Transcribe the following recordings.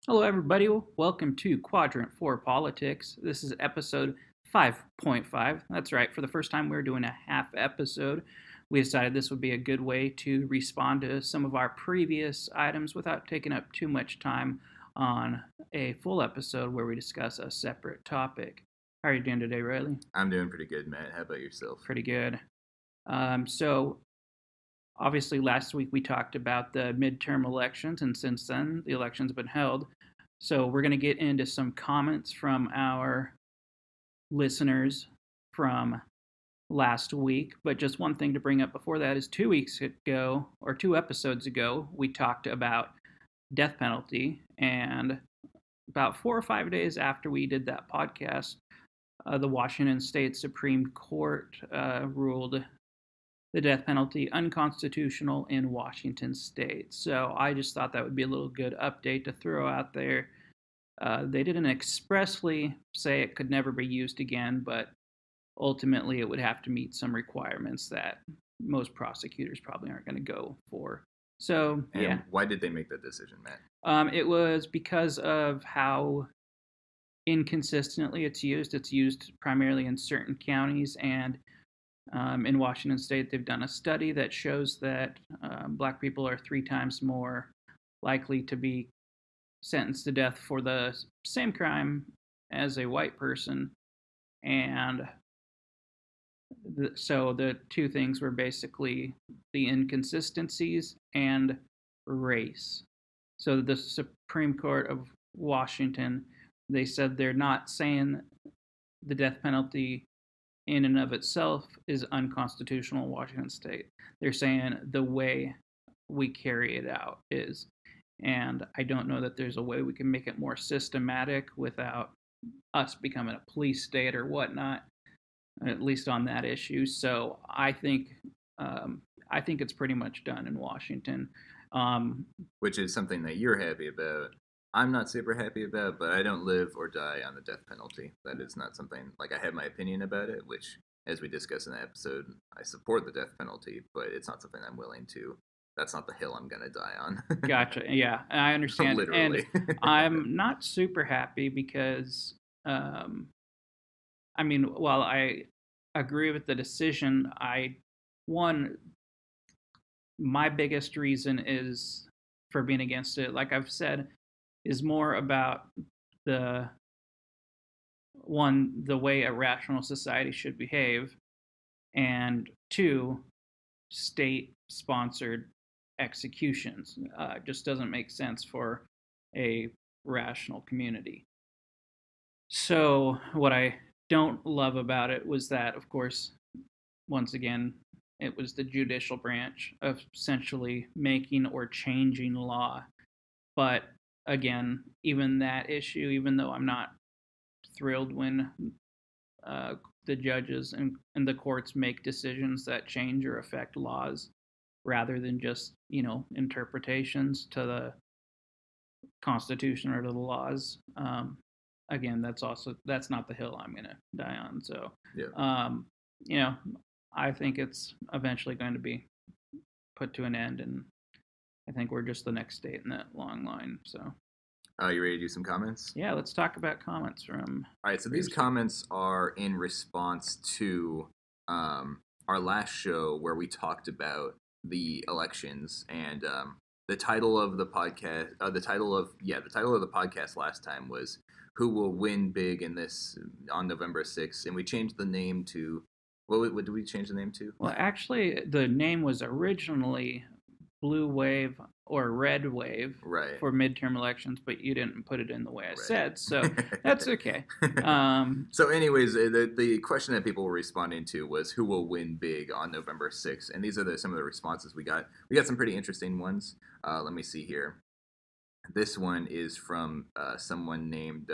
Hello, everybody. Welcome to Quadrant 4 Politics. This is episode 5.5. That's right. For the first time, we're doing a half episode. We decided this would be a good way to respond to some of our previous items without taking up too much time on a full episode where we discuss a separate topic. How are you doing today, Riley? I'm doing pretty good, Matt. How about yourself? Pretty good. So, obviously, last week we talked about the midterm elections, and since then, the election's been held. So we're going to get into some comments from our listeners from last week. But just one thing to bring up before that is 2 weeks ago, or 2 episodes ago, we talked about death penalty. And about 4 or 5 days after we did that podcast, the Washington State Supreme Court ruled the death penalty unconstitutional in Washington State. So I just thought that would be a little good update to throw out there. They didn't expressly say it could never be used again, but ultimately it would have to meet some requirements that most prosecutors probably aren't going to go for. So, And why did they make that decision, Matt? It was because of how inconsistently it's used. It's used primarily in certain counties, and in Washington State, they've done a study that shows that black people are 3 times more likely to be sentenced to death for the same crime as a white person. And so the two things were basically the inconsistencies and race. So the Supreme Court of Washington, they said they're not saying the death penalty in and of itself is unconstitutional in Washington State. They're saying the way we carry it out is. And I don't know that there's a way we can make it more systematic without us becoming a police state or whatnot, at least on that issue. So I think it's pretty much done in Washington. Which is something that you're happy about. I'm not super happy about, but I don't live or die on the death penalty. That is not something, like, I have my opinion about it, which, as we discussed in the episode, I support the death penalty, but it's not something I'm willing to. That's not the hill I'm going to die on. Gotcha. Yeah, I understand. Literally. And I'm not super happy because, while I agree with the decision, my biggest reason is for being against it, like I've said, is more about the way a rational society should behave, and 2, state-sponsored executions. Just doesn't make sense for a rational community. So what I don't love about it was that, of course, once again, it was the judicial branch of essentially making or changing law. But again, even that issue, even though I'm not thrilled when the judges and the courts make decisions that change or affect laws rather than just, interpretations to the Constitution or to the laws. Again, that's not the hill I'm going to die on. So, yeah. I think it's eventually going to be put to an end, and I think we're just the next state in that long line. So, you ready to do some comments? Yeah, let's talk about comments from. All right, so these comments are in response to our last show where we talked about the elections, and the title of the podcast. The title of the podcast last time was "Who Will Win Big in This on November 6th," and we changed the name to. What did we change the name to? Well, actually, the name was originally Blue Wave or Red Wave for midterm elections, but you didn't put it in the way I said, so that's okay. So anyways, the question that people were responding to was who will win big on November 6th, and these are some of the responses we got. We got some pretty interesting ones. Let me see here. This one is from someone named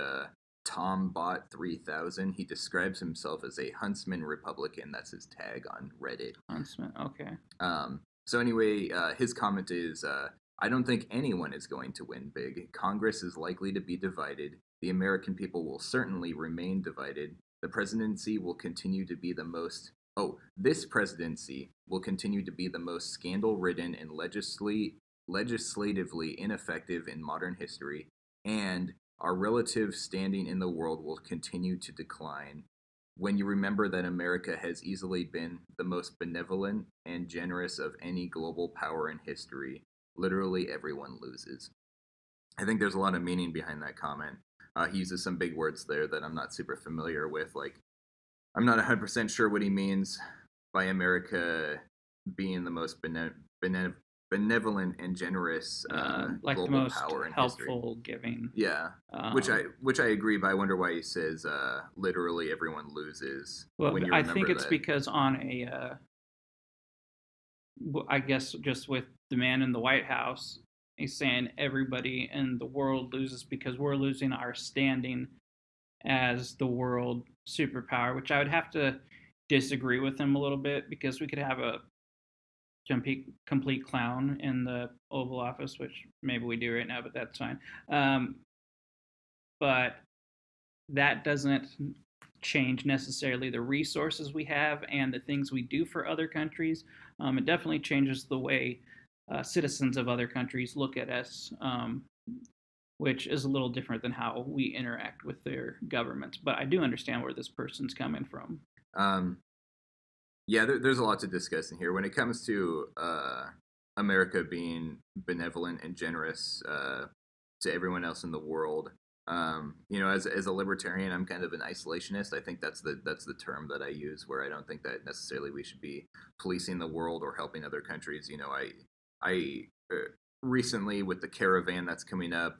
TomBot3000. He describes himself as a Huntsman Republican. That's his tag on Reddit. Huntsman, okay. So anyway, his comment is, I don't think anyone is going to win big. Congress is likely to be divided. The American people will certainly remain divided. The presidency will continue to be the most... this presidency will continue to be the most scandal-ridden and legislatively ineffective in modern history. and our relative standing in the world will continue to decline. When you remember that America has easily been the most benevolent and generous of any global power in history, literally everyone loses. I think there's a lot of meaning behind that comment. He uses some big words there that I'm not super familiar with. Like, I'm not 100% sure what he means by America being the most benevolent and generous like the global most power in history. helpful, giving. Yeah, Um, which I agree, but I wonder why he says literally everyone loses well, when you I think remember it's that. because on a, I guess just with the man in the White House, he's saying everybody in the world loses because we're losing our standing as the world superpower, which I would have to disagree with him a little bit because we could have a complete clown in the Oval Office, which maybe we do right now, but that's fine. Um, but that doesn't change necessarily the resources we have and the things we do for other countries. It definitely changes the way citizens of other countries look at us, which is a little different than how we interact with their governments. But I do understand where this person's coming from. Um, yeah, there's a lot to discuss in here when it comes to America being benevolent and generous to everyone else in the world. As a libertarian, I'm kind of an isolationist. I think that's the term that I use, where I don't think that necessarily we should be policing the world or helping other countries. I recently with the caravan that's coming up,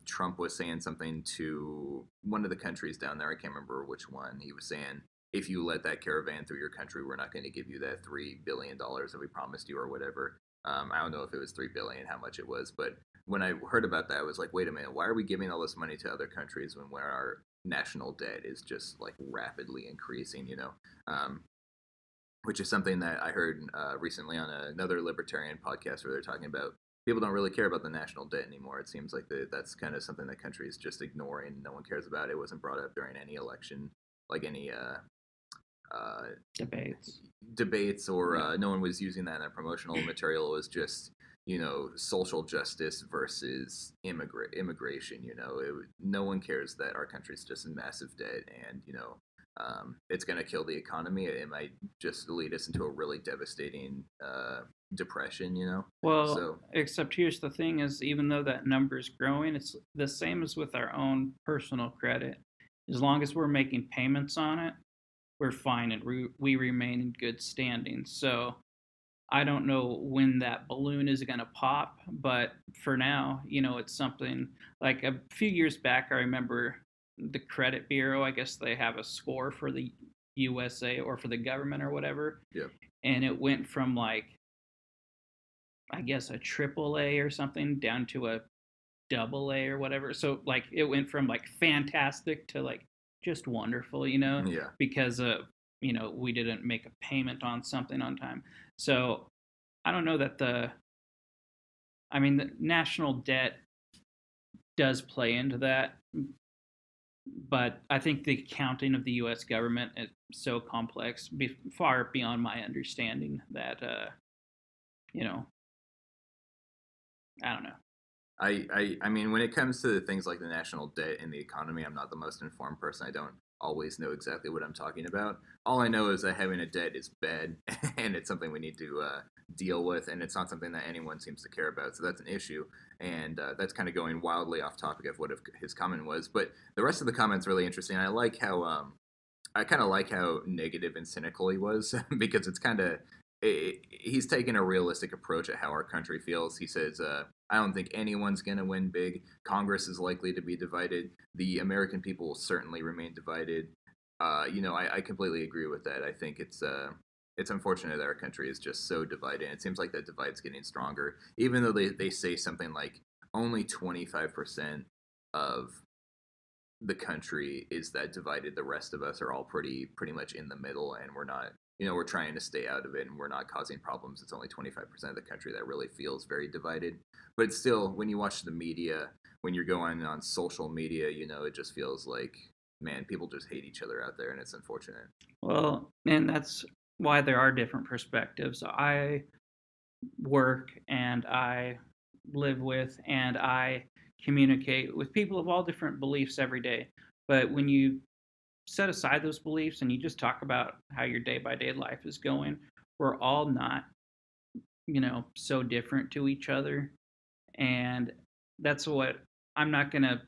Trump was saying something to one of the countries down there. I can't remember which one. He was saying, if you let that caravan through your country, we're not going to give you that $3 billion that we promised you or whatever. I don't know if it was $3 billion, how much it was, but when I heard about that, I was like, wait a minute, why are we giving all this money to other countries when where our national debt is just like rapidly increasing? Which is something that I heard recently on another libertarian podcast where they're talking about people don't really care about the national debt anymore. It seems like that's kind of something that countries just ignore and no one cares about. It wasn't brought up during any election, like any uh, Debates. debates, or Yeah. no one was using that in their promotional material. It was just social justice versus immigration. No one cares that our country's just in massive debt, and it's going to kill the economy. It might just lead us into a really devastating depression. Well, So except here's the thing: is even though that number is growing, it's the same as with our own personal credit. As long as we're making payments on it, we're fine and we remain in good standing. So I don't know when that balloon is going to pop, but for now, it's something like a few years back. I remember the credit bureau, I guess they have a score for the USA or for the government or whatever. yeah, And it went from like, I guess a triple A or something down to a double A or whatever. So like it went from like fantastic to like just wonderful, yeah. because we didn't make a payment on something on time. So I don't know that the national debt does play into that, but I think the accounting of the U.S. government is so complex, far beyond my understanding that, you know, I don't know. I mean, when it comes to things like the national debt and the economy, I'm not the most informed person. I don't always know exactly what I'm talking about. All I know is that having a debt is bad, and it's something we need to deal with, and it's not something that anyone seems to care about. So that's an issue, and that's kind of going wildly off topic of what his comment was. But the rest of the comment's really interesting. I kind of like how negative and cynical he was because it's kind of he's taken a realistic approach at how our country feels. He says, "I don't think anyone's going to win big. Congress is likely to be divided. The American people will certainly remain divided." I completely agree with that. I think it's unfortunate that our country is just so divided. And it seems like that divide's getting stronger, even though they say something like only 25% of the country is that divided. The rest of us are all pretty much in the middle, and we're not. We're trying to stay out of it, and we're not causing problems. It's only 25% of the country that really feels very divided. But it's still, when you watch the media, when you're going on social media, it just feels like, man, people just hate each other out there, and it's unfortunate. Well, and that's why there are different perspectives. I work and I live with and I communicate with people of all different beliefs every day. But when you set aside those beliefs and you just talk about how your day by day life is going, we're all not, so different to each other. And that's what I'm not going to,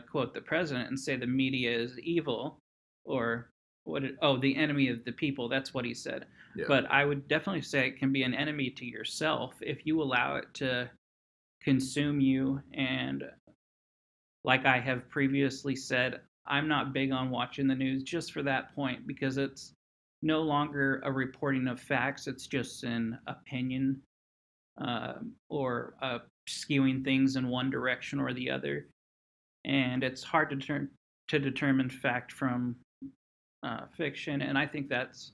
quote the president and say the media is evil or the enemy of the people. That's what he said. Yeah. But I would definitely say it can be an enemy to yourself if you allow it to consume you. And like I have previously said, I'm not big on watching the news just for that point because it's no longer a reporting of facts, it's just an opinion or skewing things in one direction or the other. And it's hard to determine fact from fiction. And I think that's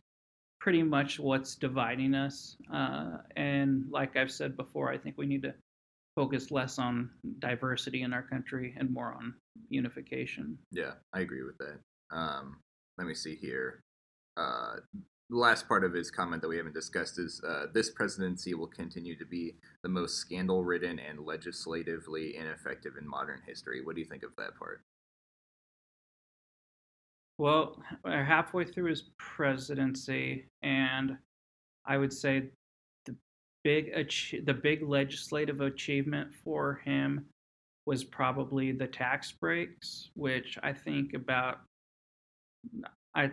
pretty much what's dividing us. And like I've said before, I think we need to focus less on diversity in our country and more on unification. Yeah, I agree with that. Let me see here. The last part of his comment that we haven't discussed is this presidency will continue to be the most scandal ridden and legislatively ineffective in modern history. What do you think of that part? Well, we're halfway through his presidency, and I would say the the big legislative achievement for him was probably the tax breaks, which I think about. I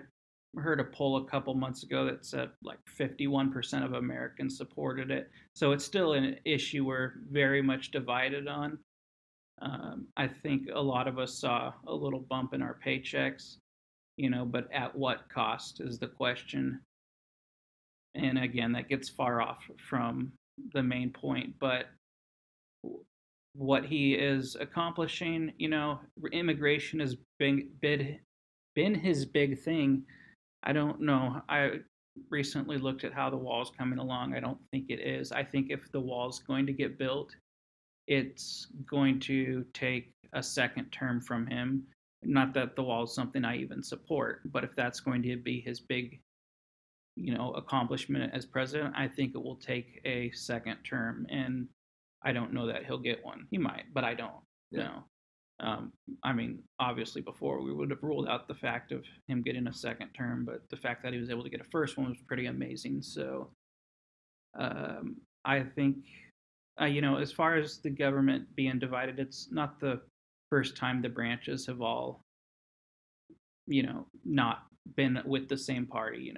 heard a poll a couple months ago that said like 51% of Americans supported it. So it's still an issue we're very much divided on. I think a lot of us saw a little bump in our paychecks, but at what cost is the question. And again, that gets far off from the main point. But what he is accomplishing, immigration has been his big thing. I don't know. I recently looked at how the wall's coming along. I don't think it is. I think if the wall's going to get built, it's going to take a second term from him. Not that the wall is something I even support, but if that's going to be his big, accomplishment as president, I think it will take a second term. And I don't know that he'll get one. He might, but I don't Yeah. know. I mean, obviously, before we would have ruled out the fact of him getting a second term, but the fact that he was able to get a first one was pretty amazing. So I think, as far as the government being divided, it's not the first time the branches have all, not been with the same party.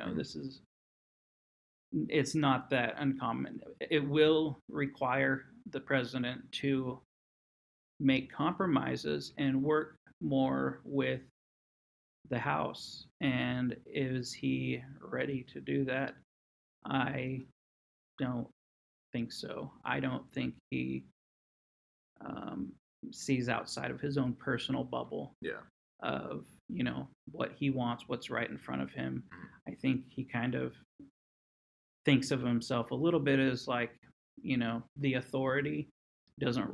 It's not that uncommon. It will require the president to make compromises and work more with the House. And is he ready to do that? I don't think so. I don't think he um, sees outside of his own personal bubble Yeah. of, what he wants, what's right in front of him. I think he kind of thinks of himself a little bit as like, the authority doesn't.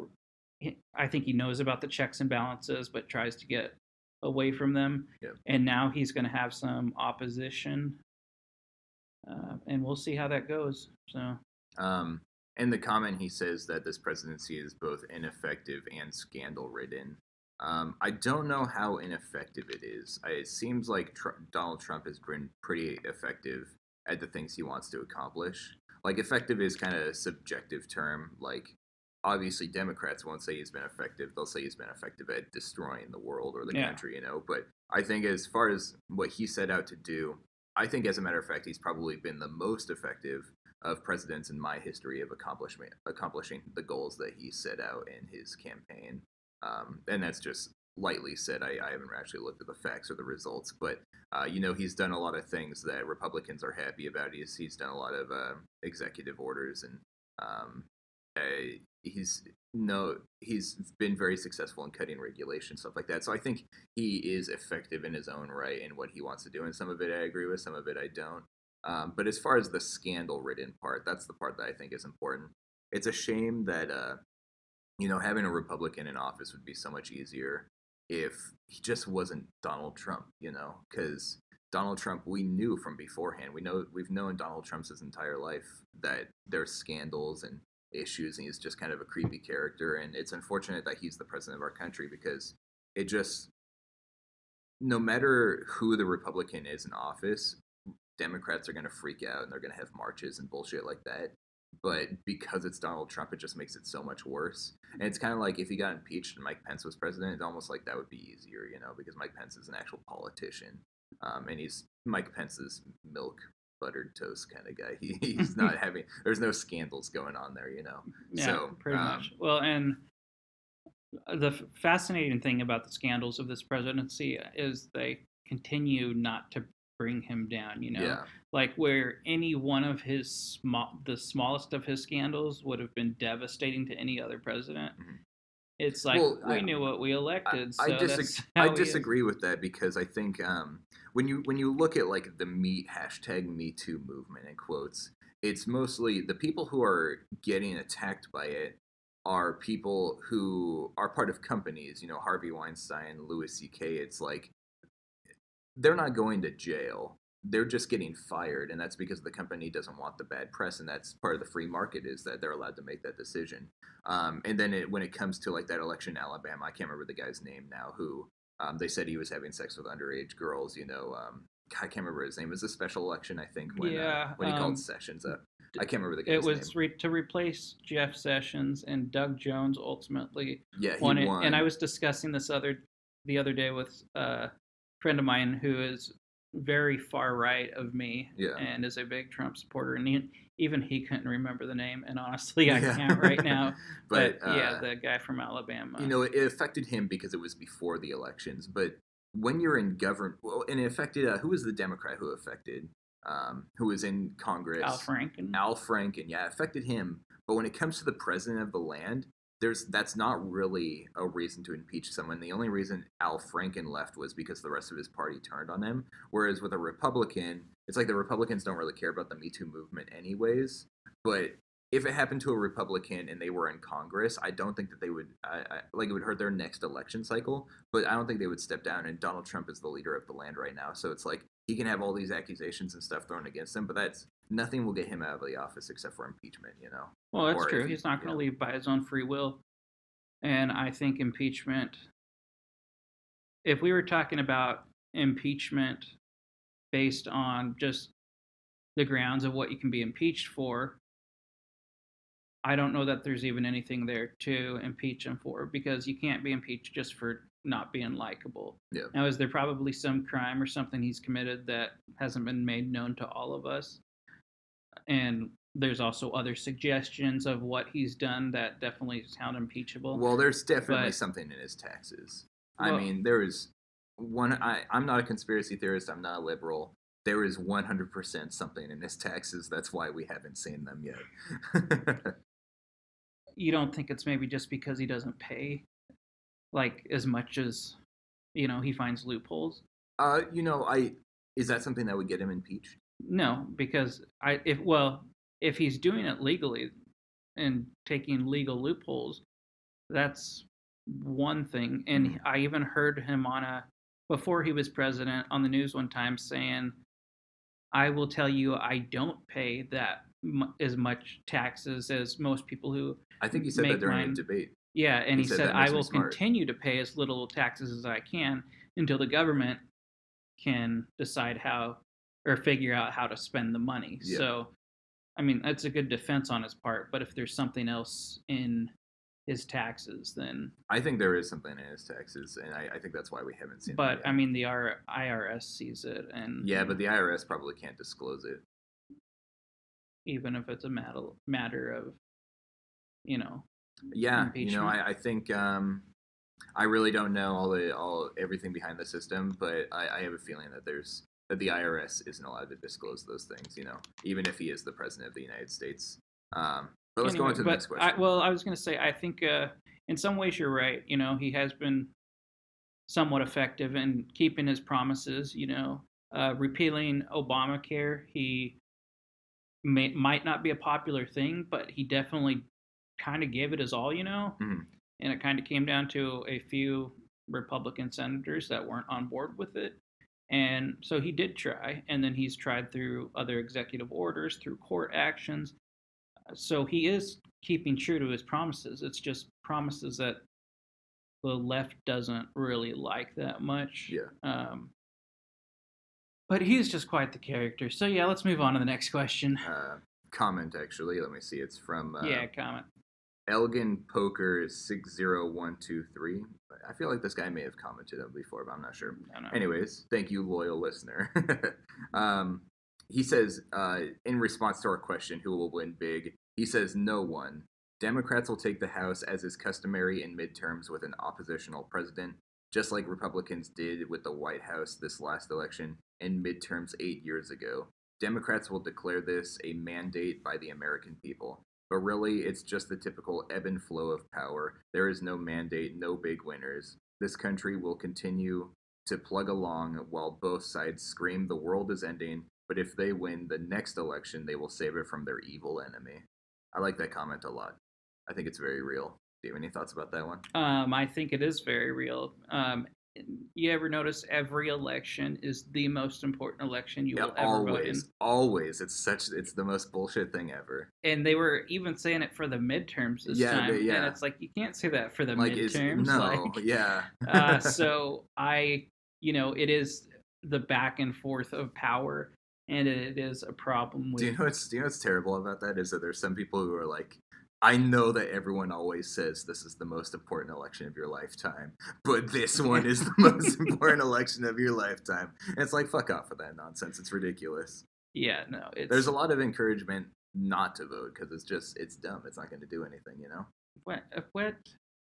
I think he knows about the checks and balances, but tries to get away from them. Yeah. And now he's going to have some opposition, and we'll see how that goes. So, In the comment, he says that this presidency is both ineffective and scandal ridden. I don't know how ineffective it is. It seems like Donald Trump has been pretty effective at the things he wants to accomplish. Like, effective is kind of a subjective term. Like, obviously, Democrats won't say he's been effective. They'll say he's been effective at destroying the world or the country, But I think as far as what he set out to do, I think, as a matter of fact, he's probably been the most effective of presidents in my history of accomplishing the goals that he set out in his campaign. And that's just lightly said. I haven't actually looked at the facts or the results, but he's done a lot of things that Republicans are happy about. He's done a lot of executive orders, and he's been very successful in cutting regulation, stuff like that. So I think he is effective in his own right in what he wants to do, and some of it I agree with, some of it I don't. But as far as the scandal-ridden part, that's the part that I think is important. It's a shame that having a Republican in office would be so much easier if he just wasn't Donald Trump, because Donald Trump, we knew from beforehand. We've known Donald Trump's his entire life that there's scandals and issues, and he's just kind of a creepy character. And it's unfortunate that he's the president of our country because it just, no matter who the Republican is in office, Democrats are going to freak out and they're going to have marches and bullshit like that. But because it's Donald Trump, it just makes it so much worse. And it's kind of like if he got impeached and Mike Pence was president, it's almost like that would be easier, because Mike Pence is an actual politician. And he's Mike Pence's milk buttered toast kind of guy. He's not having, there's no scandals going on there. Yeah, So, pretty much. Well, and the fascinating thing about the scandals of this presidency is they continue not to bring him down. Yeah. Like where any one of the smallest of his scandals would have been devastating to any other president. Mm-hmm. It's like, well, we knew what we elected. I disagree with that because I think when you look at like the #Me Too movement in quotes, it's mostly the people who are getting attacked by it are people who are part of companies. Harvey Weinstein, Louis C.K. It's like they're not going to jail. They're just getting fired, and that's because the company doesn't want the bad press, and that's part of the free market is that they're allowed to make that decision. And then when it comes to like that election in Alabama, I can't remember the guy's name now, who they said he was having sex with underage girls. I can't remember his name. It was a special election, I think, when he called Sessions up. I can't remember the guy's name. It was to replace Jeff Sessions, and Doug Jones ultimately won it. And I was discussing this the other day with a friend of mine who is very far right of me and is a big Trump supporter, and even he couldn't remember the name, and honestly I can't right now. but the guy from Alabama, it affected him because it was before the elections, but when you're in government, and it affected who was the Democrat who affected who was in Congress? Al Franken, it affected him. But when it comes to the president of the land, that's not really a reason to impeach someone. The only reason Al Franken left was because the rest of his party turned on him. Whereas with a Republican, it's like the Republicans don't really care about the Me Too movement anyways. But if it happened to a Republican and they were in Congress, I don't think that they would, it would hurt their next election cycle. But I don't think they would step down. And Donald Trump is the leader of the land right now. So it's like he can have all these accusations and stuff thrown against him, but nothing will get him out of the office except for impeachment, Well, that's true. He's not going to leave by his own free will. And I think impeachment, if we were talking about impeachment based on just the grounds of what you can be impeached for, I don't know that there's even anything there to impeach him for, because you can't be impeached just for not being likable. Yeah. Now, is there probably some crime or something he's committed that hasn't been made known to all of us? And there's also other suggestions of what he's done that definitely sound impeachable. Well, there's definitely something in his taxes. Well, I mean, there is one. I'm not a conspiracy theorist. I'm not a liberal. There is 100% something in his taxes. That's why we haven't seen them yet. You don't think it's maybe just because he doesn't pay like as much as he finds loopholes? Is that something that would get him impeached? No, because if he's doing it legally and taking legal loopholes, that's one thing. And I even heard him before he was president on the news one time saying, "I will tell you, I don't pay that as much taxes as most people who." I think he said that during a debate. Yeah, and he said I will continue to pay as little taxes as I can until the government can decide how or figure out how to spend the money. Yeah. So, I mean, that's a good defense on his part. But if there's something else in his taxes, then I think there is something in his taxes, and I think that's why we haven't seen. But I mean, the IRS sees it, and but the IRS probably can't disclose it, even if it's a matter of, Yeah, I think I really don't know everything behind the system, but I have a feeling that the IRS isn't allowed to disclose those things, even if he is the president of the United States. But let's go on to the next question. I was going to say, I think in some ways you're right. He has been somewhat effective in keeping his promises. Repealing Obamacare, he might not be a popular thing, but he definitely kind of gave it his all, Mm-hmm. And it kind of came down to a few Republican senators that weren't on board with it. And so he did try, and then he's tried through other executive orders, through court actions. So he is keeping true to his promises. It's just promises that the left doesn't really like that much. Yeah. But he's just quite the character. So yeah, let's move on to the next question. Comment actually. Let me see. It's from Yeah, comment. Elgin Poker 60123. I feel like this guy may have commented on before, but I'm not sure. No. Anyways, thank you, loyal listener. He says, in response to our question, who will win big? He says, no one. Democrats will take the House as is customary in midterms with an oppositional president, just like Republicans did with the White House this last election and midterms 8 years ago. Democrats will declare this a mandate by the American people. But really, it's just the typical ebb and flow of power. There is no mandate, no big winners. This country will continue to plug along while both sides scream the world is ending, but if they win the next election, they will save it from their evil enemy. I like that comment a lot. I think it's very real. Do you have any thoughts about that one? I think it is very real. You ever notice every election is the most important election you will ever vote in? Always. It's the most bullshit thing ever. And they were even saying it for the midterms this time. And it's like, you can't say that for the midterms. So it is the back and forth of power, and it is a problem with. Do you know what's terrible about that is that there's some people who are like, I know that everyone always says this is the most important election of your lifetime, but this one is the most important election of your lifetime. And it's like, fuck off with that nonsense. It's ridiculous. Yeah, no. There's a lot of encouragement not to vote because it's dumb. It's not going to do anything, you know? What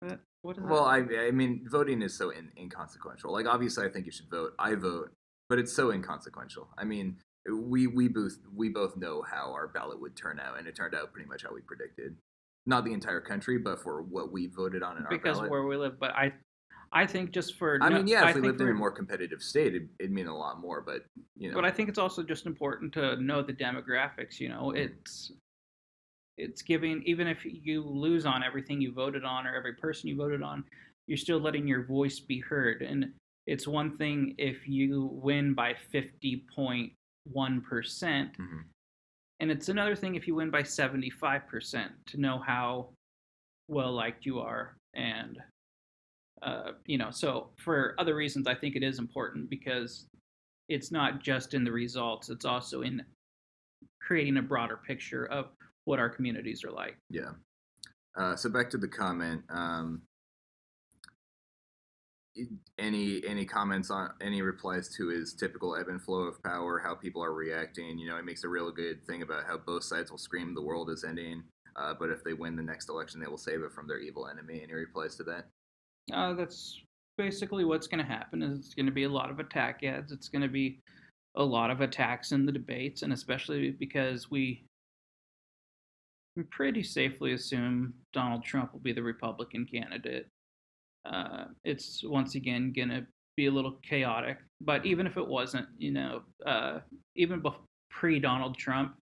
is well, that? I mean, voting is so inconsequential. Like, obviously, I think you should vote. I vote, but it's so inconsequential. I mean, we both know how our ballot would turn out, and it turned out pretty much how we predicted. Not the entire country, but for what we voted on in our ballot. Because where we live, but I think just for. If we lived in a more competitive state, it'd mean a lot more. But But I think it's also just important to know the demographics. It's giving, even if you lose on everything you voted on or every person you voted on, you're still letting your voice be heard. And it's one thing if you win by 50.1%. Mm-hmm. And it's another thing if you win by 75% to know how well liked you are. And, so for other reasons, I think it is important because it's not just in the results, it's also in creating a broader picture of what our communities are like. Yeah. So back to the comment. Any comments on any replies to his typical ebb and flow of power, how people are reacting? He makes a real good thing about how both sides will scream the world is ending, but if they win the next election, they will save it from their evil enemy. Any replies to that? That's basically what's going to happen. Is it's going to be a lot of attack ads. It's going to be a lot of attacks in the debates, and especially because we can pretty safely assume Donald Trump will be the Republican candidate. It's once again going to be a little chaotic. But even if it wasn't, even pre-Donald Trump,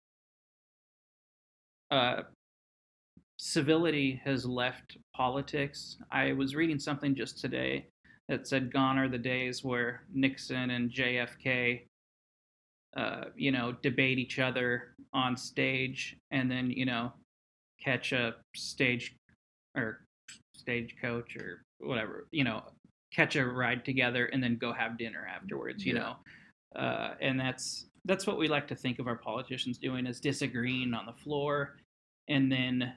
civility has left politics. I was reading something just today that said gone are the days where Nixon and JFK, debate each other on stage and then, catch a stagecoach or whatever, catch a ride together and then go have dinner afterwards, and that's what we like to think of our politicians doing, is disagreeing on the floor and then,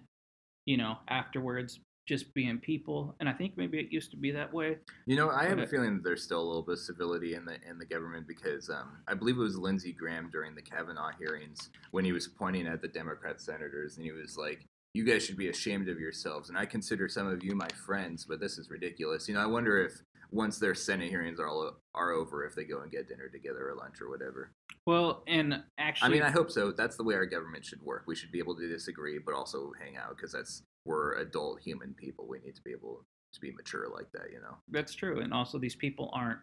afterwards just being people. And I think maybe it used to be that way. I have a feeling that there's still a little bit of civility in the government because I believe it was Lindsey Graham during the Kavanaugh hearings when he was pointing at the Democrat senators and he was like, you guys should be ashamed of yourselves, and I consider some of you my friends, but this is ridiculous. I wonder if once their Senate hearings are over, if they go and get dinner together or lunch or whatever. Well, and actually, I hope so. That's the way our government should work. We should be able to disagree, but also hang out because we're adult human people. We need to be able to be mature like that. That's true, and also these people aren't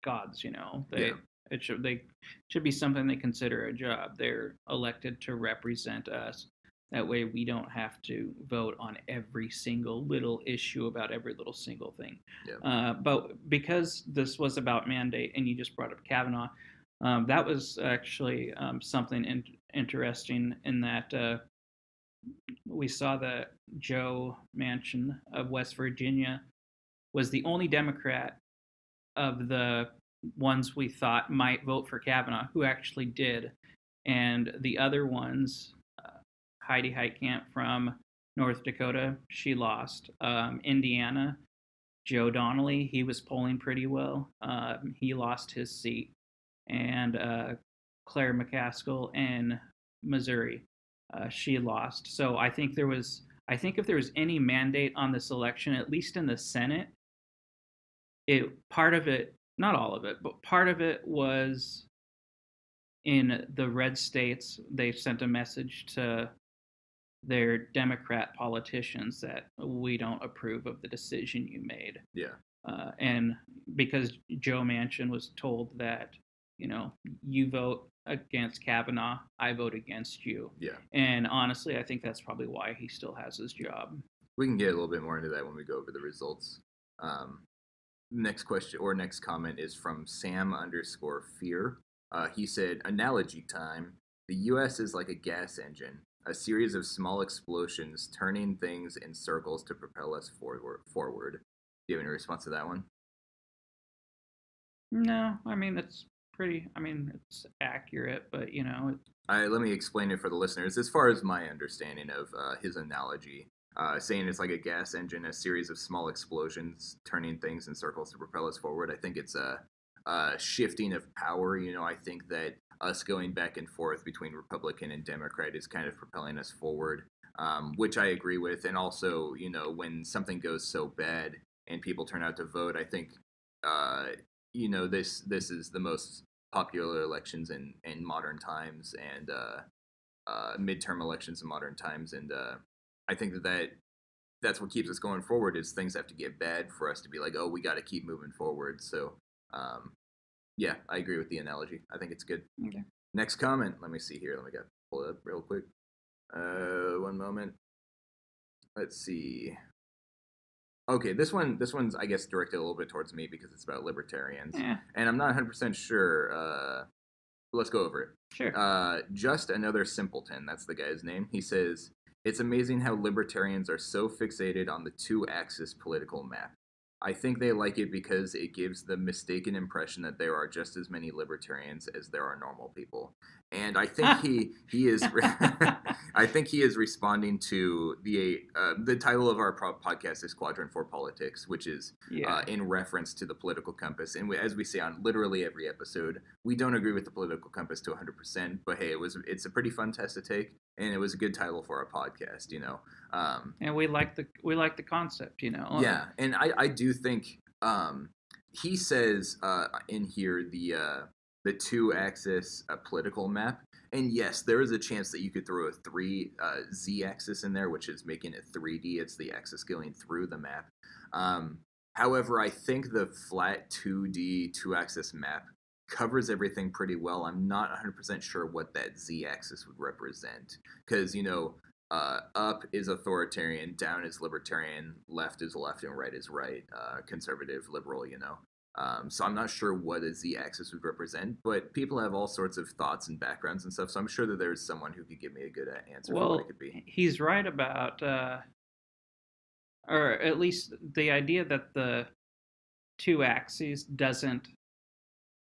gods. It should be something they consider a job. They're elected to represent us. That way we don't have to vote on every single little issue about every little single thing. Yeah. But because this was about mandate, and you just brought up Kavanaugh, that was actually something interesting in that we saw that Joe Manchin of West Virginia was the only Democrat of the ones we thought might vote for Kavanaugh who actually did. And the other ones, Heidi Heitkamp from North Dakota, she lost. Indiana, Joe Donnelly, he was polling pretty well. He lost his seat. And Claire McCaskill in Missouri, she lost. So I think if there was any mandate on this election, at least in the Senate, it part of it, not all of it, but part of it was in the red states. They sent a message to their Democrat politicians that we don't approve of the decision you made. Yeah. And because Joe Manchin was told that, you vote against Kavanaugh, I vote against you. Yeah. And honestly, I think that's probably why he still has his job. We can get a little bit more into that when we go over the results. Next question or next comment is from Sam_fear. He said, "Analogy time. The U.S. is like a gas engine, a series of small explosions turning things in circles to propel us forward." Do you have any response to that one? No, I mean it's accurate, but Let me explain it for the listeners. As far as my understanding of his analogy, saying it's like a gas engine, a series of small explosions turning things in circles to propel us forward. I think it's a shifting of power. I think that us going back and forth between Republican and Democrat is kind of propelling us forward, which I agree with. And also, when something goes so bad and people turn out to vote, I think, this is the most popular elections in modern times, and midterm elections in modern times, and I think that's what keeps us going forward. Is things have to get bad for us to be like, oh, we got to keep moving forward. So, yeah, I agree with the analogy. I think it's good. Okay. Next comment. Let me see here. Let me pull it up real quick. One moment. Let's see. Okay, this one's I guess directed a little bit towards me because it's about libertarians, and I'm not 100% sure. Let's go over it. Sure. Just Another Simpleton, that's the guy's name. He says, "It's amazing how libertarians are so fixated on the two-axis political map. I think they like it because it gives the mistaken impression that there are just as many libertarians as there are normal people." And I think he is I think he is responding to the title of our podcast is Quadrant for Politics, which is in reference to the political compass. And as we say on literally every episode, we don't agree with the political compass to 100%, but hey, it's a pretty fun test to take, and it was a good title for our podcast. And we like the concept. Yeah, and I do think he says in here the two-axis political map, and yes, there is a chance that you could throw a z-axis in there, which is making it 3D. It's the axis going through the map. However, I think the flat 2D two-axis map covers everything pretty well. I'm not 100% sure what that z-axis would represent, because up is authoritarian, down is libertarian, left is left, and right is right, conservative, liberal, So I'm not sure what a z-axis would represent, but people have all sorts of thoughts and backgrounds and stuff, so I'm sure that there's someone who could give me a good answer for what it could be. He's right about, or at least the idea that the two axes doesn't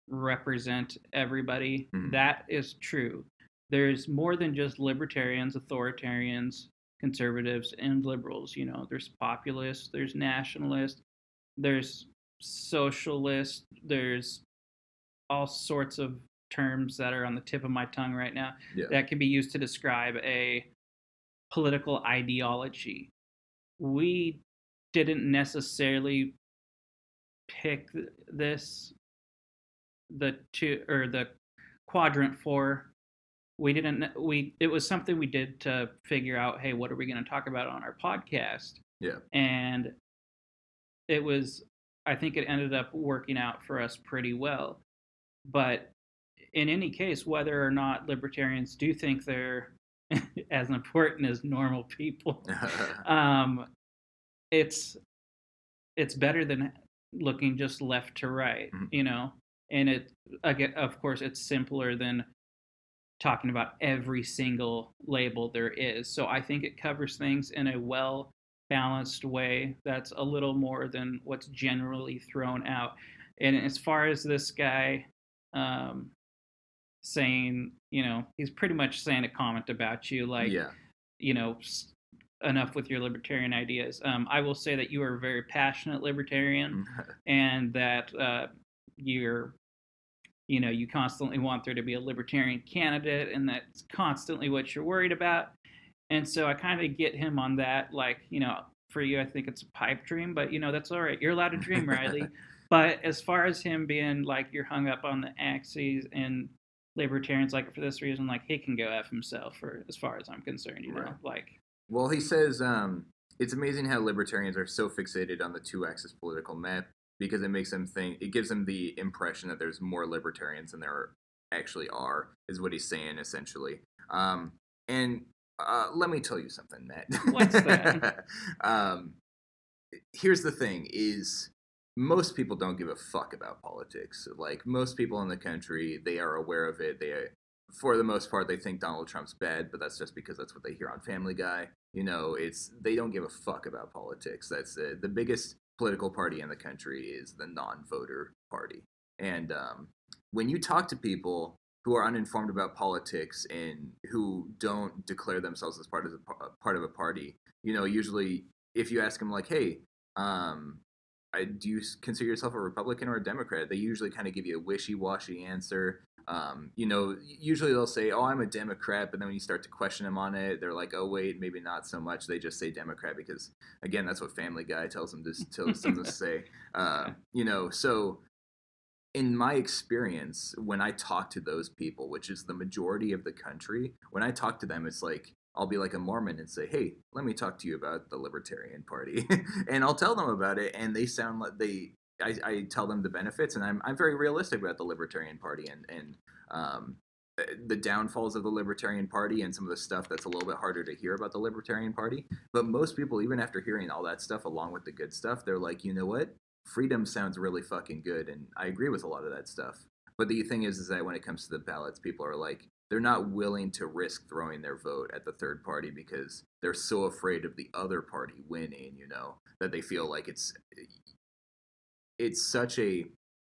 represent everybody. Mhm. That is true. There's more than just libertarians, authoritarians, conservatives, and liberals. There's populists, there's nationalists, there's socialists, there's all sorts of terms that are on the tip of my tongue right now that can be used to describe a political ideology. We didn't necessarily pick the quadrant for. It was something we did to figure out, hey, what are we going to talk about on our podcast? Yeah. And I think it ended up working out for us pretty well. But in any case, whether or not libertarians do think they're as important as normal people, it's better than looking just left to right, Mm-hmm. And again, of course, it's simpler than talking about every single label there is. So I think it covers things in a well balanced way that's a little more than what's generally thrown out. And as far as this guy um, saying, he's pretty much saying a comment about you, like, Yeah. you know, enough with your libertarian ideas. I will say that you are a very passionate libertarian, and that you're you constantly want there to be a libertarian candidate, and that's constantly what you're worried about. And so I kind of get him on that. Like, for you, I think it's a pipe dream, but that's all right. You're allowed to dream, Riley. But as far as him being like you're hung up on the axes and libertarians like for this reason, like he can go f himself. For as far as I'm concerned, Right. like. Well, he says it's amazing how libertarians are so fixated on the two-axis political map because it gives them the impression that there's more libertarians than there actually are, is what he's saying essentially. And let me tell you something, Matt. What's that? Here's the thing: is most people don't give a fuck about politics. Like most people in the country, they are aware of it. For the most part, they think Donald Trump's bad, but that's just because that's what they hear on Family Guy. They don't give a fuck about politics. That's the biggest political party in the country is the non-voter party. And when you talk to people who are uninformed about politics and who don't declare themselves as part of a party, usually if you ask them like, "Hey, do you consider yourself a Republican or a Democrat?" They usually kind of give you a wishy-washy answer. Usually they'll say, "Oh, I'm a Democrat," but then when you start to question them on it, they're like, "Oh, wait, maybe not so much." They just say Democrat because, again, that's what Family Guy tells them to say. So in my experience, when I talk to those people, which is the majority of the country, when I talk to them, it's like I'll be like a Mormon and say, "Hey, let me talk to you about the Libertarian Party," and I'll tell them about it, and they sound like I tell them the benefits, and I'm very realistic about the Libertarian Party and um, the downfalls of the Libertarian Party and some of the stuff that's a little bit harder to hear about the Libertarian Party. But most people, even after hearing all that stuff along with the good stuff, they're like, you know what? Freedom sounds really fucking good, and I agree with a lot of that stuff. But the thing is that when it comes to the ballots, people are like, they're not willing to risk throwing their vote at the third party because they're so afraid of the other party winning, that they feel like it's such a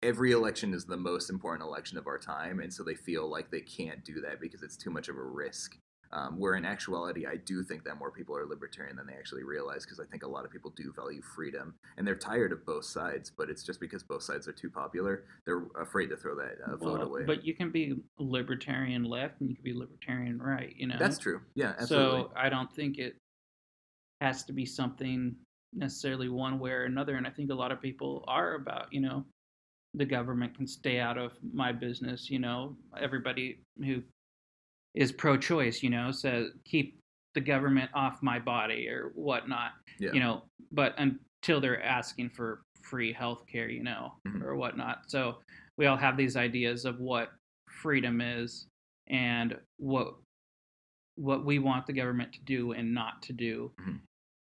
every election is the most important election of our time, and so they feel like they can't do that because it's too much of a risk. Where in actuality, I do think that more people are libertarian than they actually realize because I think a lot of people do value freedom and they're tired of both sides, but it's just because both sides are too popular, they're afraid to throw that vote away. But you can be libertarian left and you can be libertarian right. That's true. Yeah, absolutely. So I don't think it has to be something necessarily one way or another. And I think a lot of people are about, the government can stay out of my business. Everybody who is pro-choice, says keep the government off my body or whatnot. Yeah. But until they're asking for free health care, Mm-hmm. or whatnot. So we all have these ideas of what freedom is and what we want the government to do and not to do. Mm-hmm.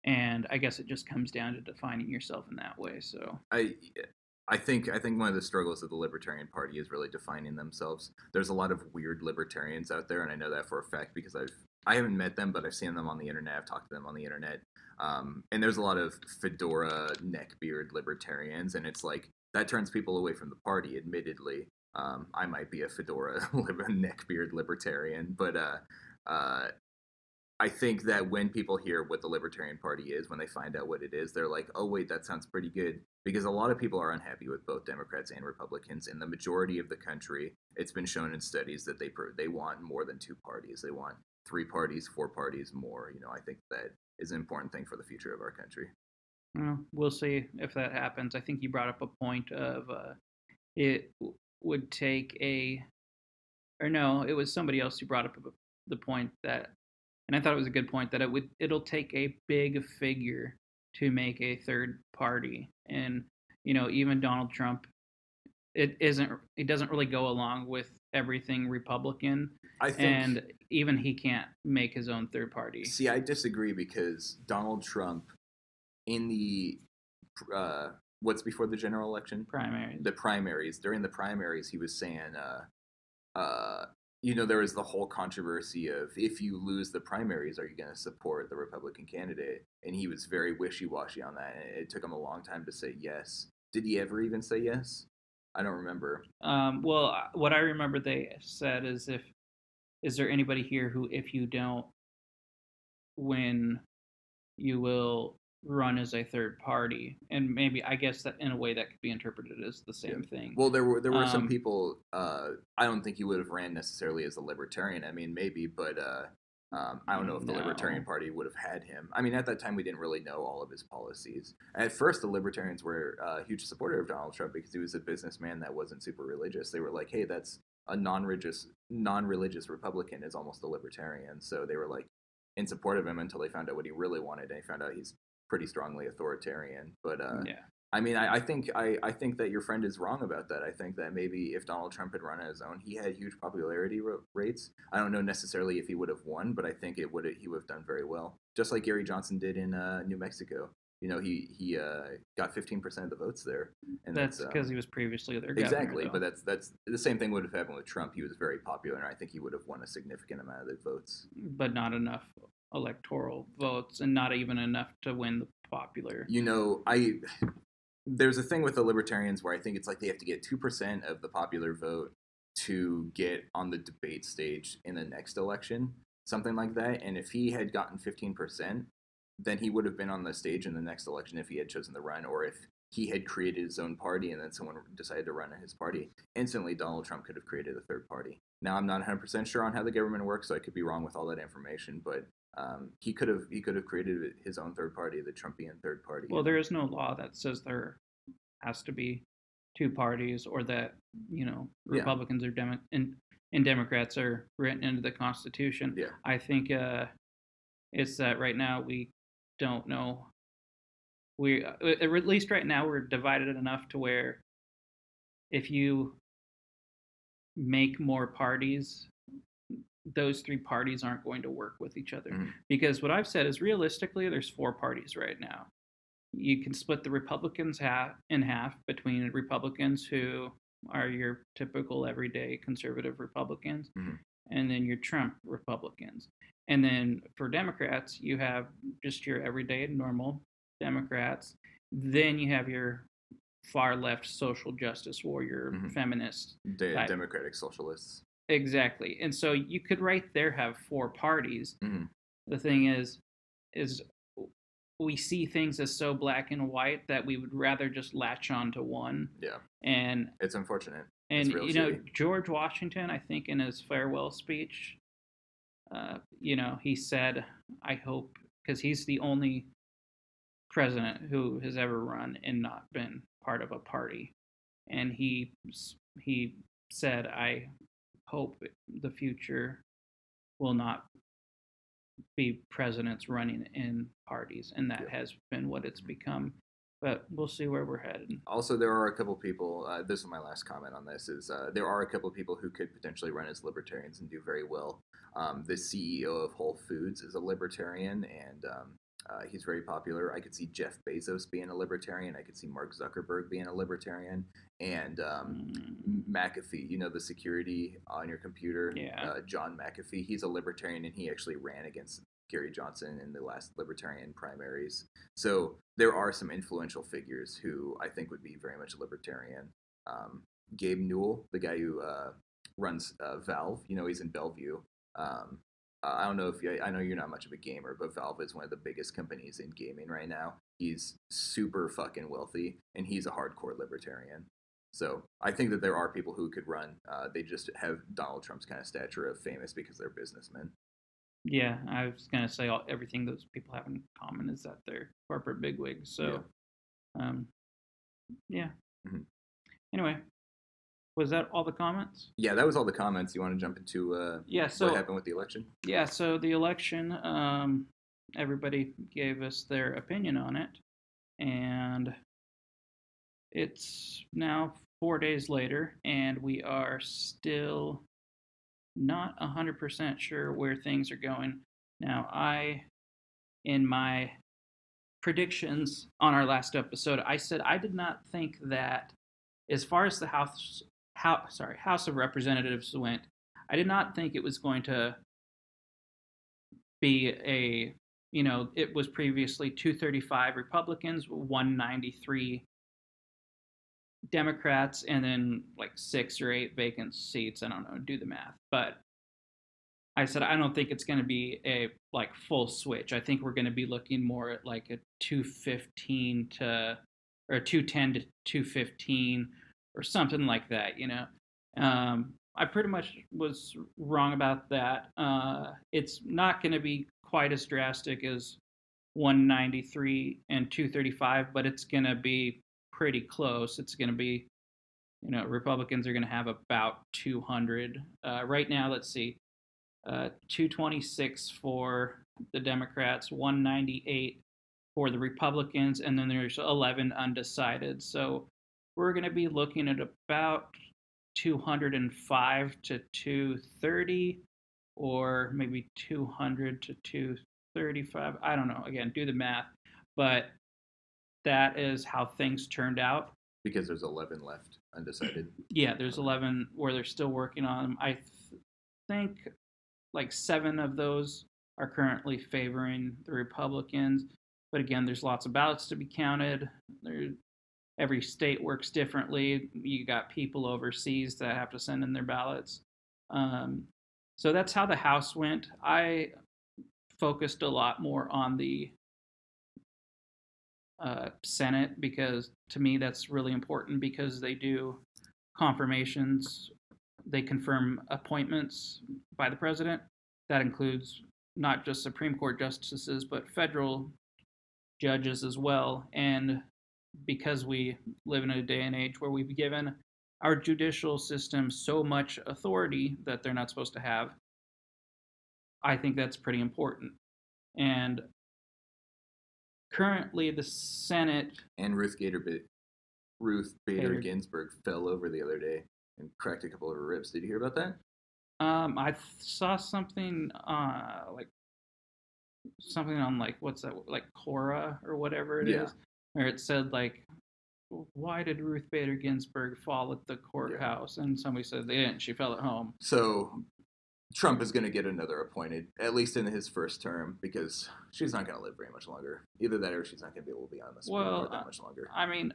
And I guess it just comes down to defining yourself in that way. So I think one of the struggles of the Libertarian Party is really defining themselves. There's a lot of weird libertarians out there, and I know that for a fact because I haven't met them, but I've seen them on the internet. I've talked to them on the internet, and there's a lot of fedora neckbeard libertarians, and it's like that turns people away from the party. Admittedly, I might be a fedora neckbeard libertarian, but I think that when people hear what the Libertarian Party is, when they find out what it is, they're like, "Oh wait, that sounds pretty good." Because a lot of people are unhappy with both Democrats and Republicans. In the majority of the country, it's been shown in studies that they want more than two parties. They want three parties, four parties, more. I think that is an important thing for the future of our country. well, we'll see if that happens. I think you brought up a point of it would take or no, it was somebody else who brought up the point that, and I thought it was a good point that it'll take a big figure to make a third party, and even Donald Trump, it doesn't really go along with everything Republican, I think. and even he can't make his own third party. See, I disagree because Donald Trump, in the what's before the general election, Primaries. the primaries. During the primaries, he was saying there was the whole controversy of if you lose the primaries, are you going to support the Republican candidate? And he was very wishy washy on that. And it took him a long time to say yes. Did he ever even say yes? I don't remember. Well, what I remember they said is there anybody here who, if you don't win, you will run as a third party? And maybe I guess that in a way that could be interpreted as the Yeah. same thing. Well, there were some people. I don't think he would have ran necessarily as a libertarian. I mean, maybe, but I don't know if the Libertarian No. Party would have had him. I mean, at that time, we didn't really know all of his policies. At first, the Libertarians were a huge supporter of Donald Trump because he was a businessman that wasn't super religious. They were like, "Hey, that's a non-religious Republican is almost a libertarian." So they were like in support of him until they found out what he really wanted, and they found out he's pretty strongly authoritarian. But Yeah. I mean, I think that your friend is wrong about that. I think that maybe if Donald Trump had run on his own, he had huge popularity rates. I don't know necessarily if he would have won, but I think he would have done very well, just like Gary Johnson did in New Mexico. He got 15% of the votes there, and That's because he was previously their governor. exactly. Though. But that's the same thing would have happened with Trump. He was very popular, and I think he would have won a significant amount of the votes. But not enough electoral votes, and not even enough to win the popular. There's a thing with the libertarians where I think it's like they have to get 2% of the popular vote to get on the debate stage in the next election, something like that. And if he had gotten 15%, then he would have been on the stage in the next election if he had chosen to run, or if he had created his own party and then someone decided to run in his party. Instantly, Donald Trump could have created a third party. Now, I'm not 100% sure on how the government works, so I could be wrong with all that information, but he could have created his own third party, the Trumpian third party. Well, there is no law that says there has to be two parties, or that Republicans or and Democrats are written into the Constitution. Yeah. I think it's that right now we don't know. We at least right now we're divided enough to where if you make more parties, those three parties aren't going to work with each other. Mhm. Because what I've said is realistically, there's four parties right now. You can split the Republicans in half between Republicans who are your typical everyday conservative Republicans, Mhm. and then your Trump Republicans. And then for Democrats, you have just your everyday normal Democrats. Then you have your far left social justice warrior, Mhm. feminist type. Democratic Socialists. Exactly. And so you could right there have four parties. Mhm. The thing is we see things as so black and white that we would rather just latch on to one. Yeah. And It's unfortunate. and It's real shitty. George Washington, I think in his farewell speech, he said, I hope, because he's the only president who has ever run and not been part of a party. And he said, I hope the future will not be presidents running in parties, and that has been what it's become. But we'll see where we're headed. Also, there are a couple people. This is my last comment on this. Is there are a couple people who could potentially run as libertarians and do very well. The CEO of Whole Foods is a libertarian, and he's very popular. I could see Jeff Bezos being a libertarian. I could see Mark Zuckerberg being a libertarian, and McAfee, the security on your computer. Yeah. John McAfee, he's a libertarian, and he actually ran against Gary Johnson in the last libertarian primaries. So there are some influential figures who I think would be very much libertarian. Gabe Newell, the guy who runs Valve, he's in Bellevue. I don't know I know you're not much of a gamer, but Valve is one of the biggest companies in gaming right now. He's super fucking wealthy, and he's a hardcore libertarian. So I think that there are people who could run. They just have Donald Trump's kind of stature of famous because they're businessmen. Yeah, I was going to say everything those people have in common is that they're corporate bigwigs. So, yeah. Mm-hmm. Anyway, was that all the comments? Yeah, that was all the comments. You want to jump into what happened with the election? Yeah, so the election, everybody gave us their opinion on it. And it's now 4 days later, and we are still not 100% sure where things are going. Now, in my predictions on our last episode, I said I did not think that, as far as the House of Representatives went, I did not think it was going to be a, it was previously 235 Republicans, 193 Democrats, and then like 6 or 8 vacant seats. I don't know, do the math. But I said I don't think it's going to be a like full switch. I think we're going to be looking more at like a 215 to or 210 to 215 or something like that. I pretty much was wrong about that. It's not going to be quite as drastic as 193 and 235, but it's going to be pretty close. It's going to be, Republicans are going to have about 200. Right now, let's see, 226 for the Democrats, 198 for the Republicans, and then there's 11 undecided. So we're going to be looking at about 205 to 230, or maybe 200 to 235. I don't know. Again, do the math. But that is how things turned out. Because there's 11 left undecided. Yeah, there's 11 where they're still working on them. I think like 7 of those are currently favoring the Republicans. But again, there's lots of ballots to be counted. Every state works differently. You got people overseas that have to send in their ballots. So that's how the House went. I focused a lot more on the Senate because to me that's really important because they do confirmations. They confirm appointments by the president. That includes not just Supreme Court justices, but federal judges as well. And because we live in a day and age where we've given our judicial system so much authority that they're not supposed to have, I think that's pretty important. And currently, the Senate and Ruth Bader Ginsburg fell over the other day and cracked a couple of her ribs. Did you hear about that? I saw something like something on like what's that like Quora or whatever it is, where it said like, why did Ruth Bader Ginsburg fall at the courthouse? And somebody said they didn't. She fell at home. So Trump is going to get another appointed, at least in his first term, because she's not going to live very much longer. Either that or she's not going to be able to be on the Supreme Court that much longer. I mean,